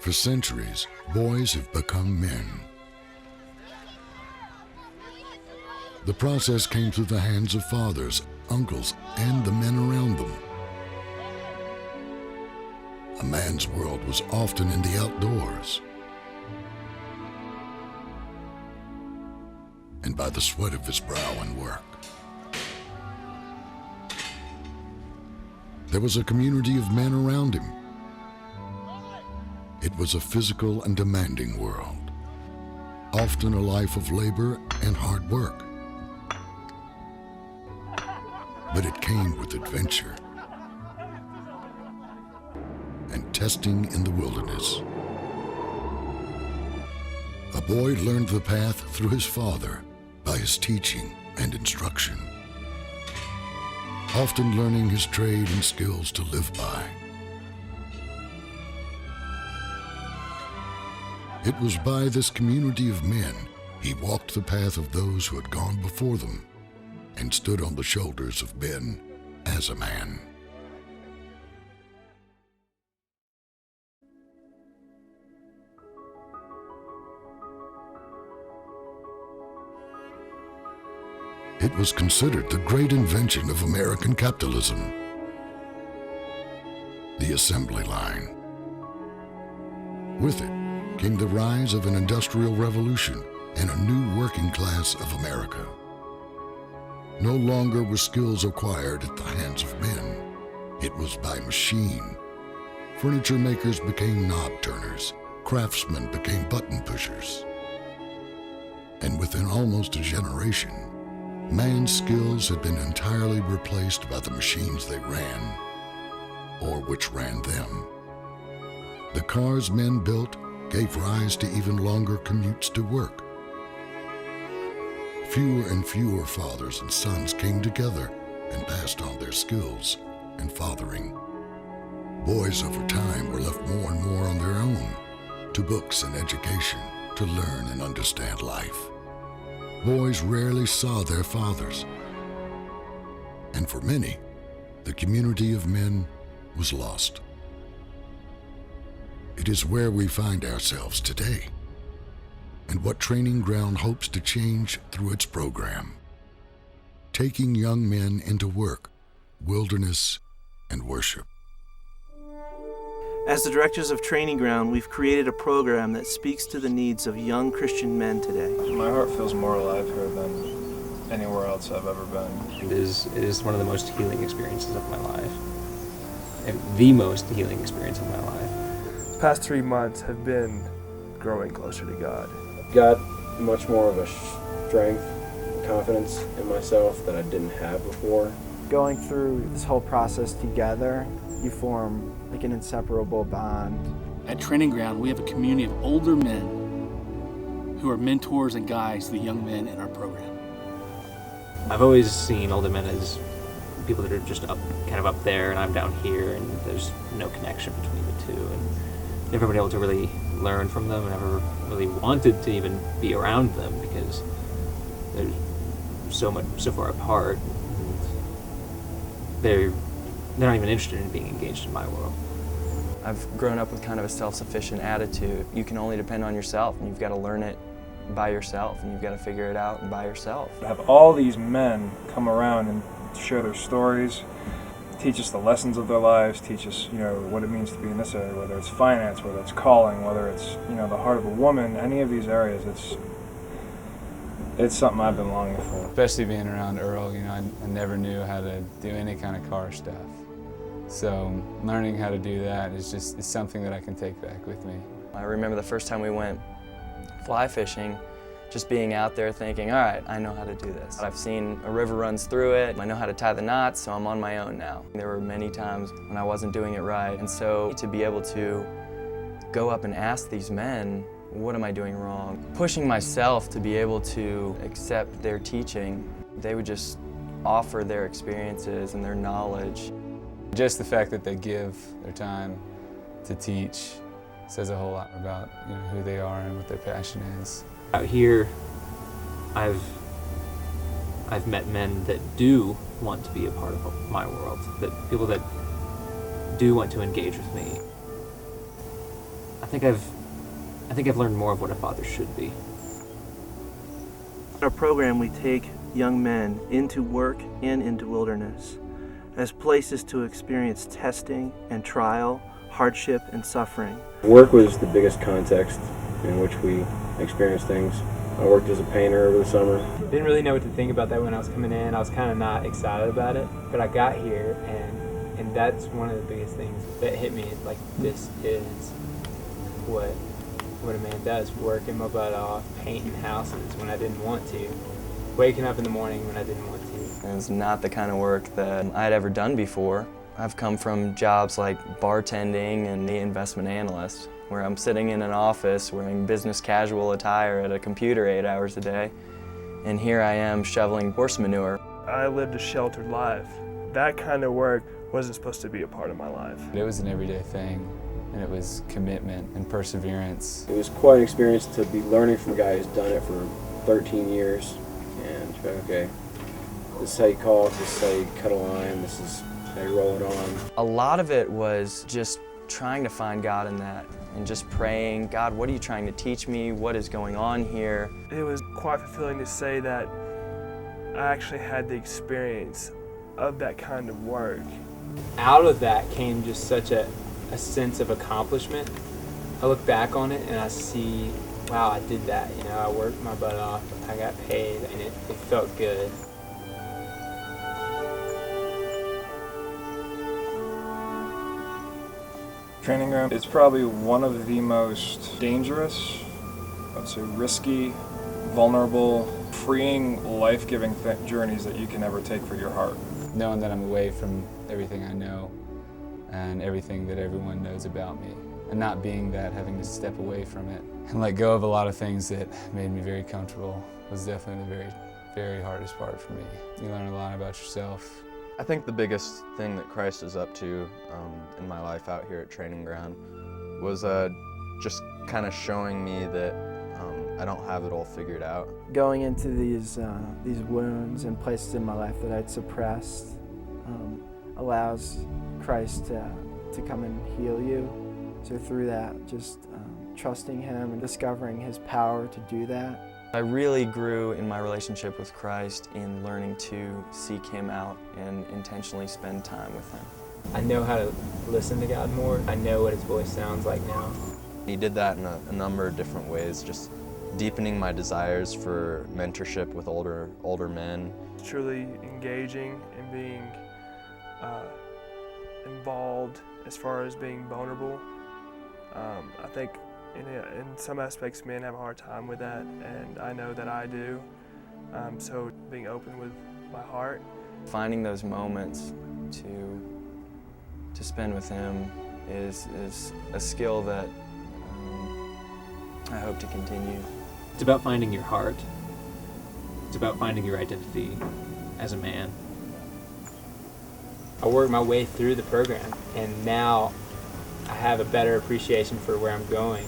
For centuries, boys have become men. The process came through the hands of fathers, uncles, and the men around them. A man's world was often in the outdoors, and by the sweat of his brow and work. There was a community of men around him. It was a physical and demanding world, often a life of labor and hard work. But it came with adventure and testing in the wilderness. A boy learned the path through his father by his teaching and instruction, often learning his trade and skills to live by. It was by this community of men he walked the path of those who had gone before them and stood on the shoulders of men as a man. It was considered the great invention of American capitalism, the assembly line. With it came the rise of an industrial revolution and a new working class of America. No longer were skills acquired at the hands of men. It was by machine. Furniture makers became knob turners. Craftsmen became button pushers. And within almost a generation, man's skills had been entirely replaced by the machines they ran, or which ran them. The cars men built gave rise to even longer commutes to work. Fewer and fewer fathers and sons came together and passed on their skills and fathering. Boys over time were left more and more on their own, to books and education, to learn and understand life. Boys rarely saw their fathers. And for many, the community of men was lost. It is where we find ourselves today, and what Training Ground hopes to change through its program, taking young men into work, wilderness, and worship. As the directors of Training Ground, we've created a program that speaks to the needs of young Christian men today. My heart feels more alive here than anywhere else I've ever been. It is one of the most healing experiences of my life, and the most healing experience of my life. The past 3 months have been growing closer to God. Got much more of a strength and confidence in myself that I didn't have before. Going through this whole process together, you form like an inseparable bond. At Training Ground, we have a community of older men who are mentors and guides to the young men in our program. I've always seen older men as people that are just kind of up there, and I'm down here, and there's no connection between the two, and never been able to really learn from them, and never really wanted to even be around them because they're so far apart, and they're not even interested in being engaged in my world. I've grown up with kind of a self-sufficient attitude. You can only depend on yourself, and you've got to learn it by yourself, and you've got to figure it out by yourself. To have all these men come around and share their stories, teach us the lessons of their lives, teach us, what it means to be in this area, whether it's finance, whether it's calling, whether it's, the heart of a woman, any of these areas, it's something I've been longing for. Especially being around Earl, I never knew how to do any kind of car stuff. So learning how to do that is something that I can take back with me. I remember the first time we went fly fishing, just being out there thinking, all right, I know how to do this. I've seen a river runs through it, I know how to tie the knots, so I'm on my own now. There were many times when I wasn't doing it right, and so to be able to go up and ask these men, what am I doing wrong? Pushing myself to be able to accept their teaching, they would just offer their experiences and their knowledge. Just the fact that they give their time to teach says a whole lot about who they are and what their passion is. Out here, I've met men that do want to be a part of my world, that people that do want to engage with me. I think I've learned more of what a father should be. In our program, we take young men into work and into wilderness as places to experience testing and trial, hardship and suffering. Work was the biggest context in which we experienced things. I worked as a painter over the summer. Didn't really know what to think about that when I was coming in. I was kind of not excited about it, but I got here and that's one of the biggest things that hit me. Like, this is what a man does, working my butt off, painting houses when I didn't want to, waking up in the morning when I didn't want to. It was not the kind of work that I had ever done before. I've come from jobs like bartending and the investment analyst, where I'm sitting in an office wearing business casual attire at a computer 8 hours a day, and here I am shoveling horse manure. I lived a sheltered life. That kind of work wasn't supposed to be a part of my life. It was an everyday thing, and it was commitment and perseverance. It was quite an experience to be learning from a guy who's done it for 13 years, and okay, this is how you caulk, this is how you cut a line, this is how you roll it on. A lot of it was just trying to find God in that, and just praying, God, what are you trying to teach me? What is going on here? It was quite fulfilling to say that I actually had the experience of that kind of work. Out of that came just such a sense of accomplishment. I look back on it and I see, wow, I did that. You know, I worked my butt off, I got paid, and it felt good. Training ground is probably one of the most dangerous, I'd say risky, vulnerable, freeing, life-giving journeys that you can ever take for your heart. Knowing that I'm away from everything I know and everything that everyone knows about me, and not being that, having to step away from it and let go of a lot of things that made me very comfortable was definitely the very, very hardest part for me. You learn a lot about yourself. I think the biggest thing that Christ is up to in my life out here at Training Ground was just kind of showing me that I don't have it all figured out. Going into these wounds and places in my life that I'd suppressed allows Christ to come and heal you. So through that, just trusting Him and discovering His power to do that. I really grew in my relationship with Christ in learning to seek Him out and intentionally spend time with Him. I know how to listen to God more. I know what His voice sounds like now. He did that in a number of different ways, just deepening my desires for mentorship with older men. Truly engaging and being involved as far as being vulnerable. I think in some aspects men have a hard time with that, and I know that I do. So being open with my heart. Finding those moments to spend with Him is a skill that I hope to continue. It's about finding your heart. It's about finding your identity as a man. I worked my way through the program, and now I have a better appreciation for where I'm going.